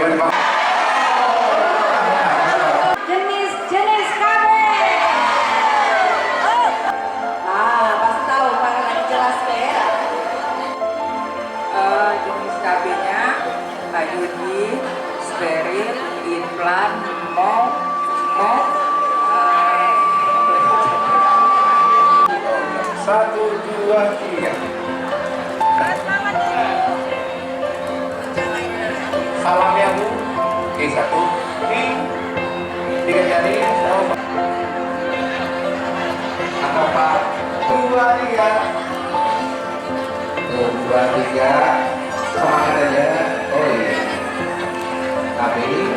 Jenis KB. Pasti tahu karena lagi jelas ya. Jenis KB-nya IUD, steril, implan, mau. Satu, dua, tiga. Salam ya Bu. Oke, satu, tiga jari. Angkat Pak. Dua, tiga. Dua, tiga. Semangat aja. Oh iya. Tapi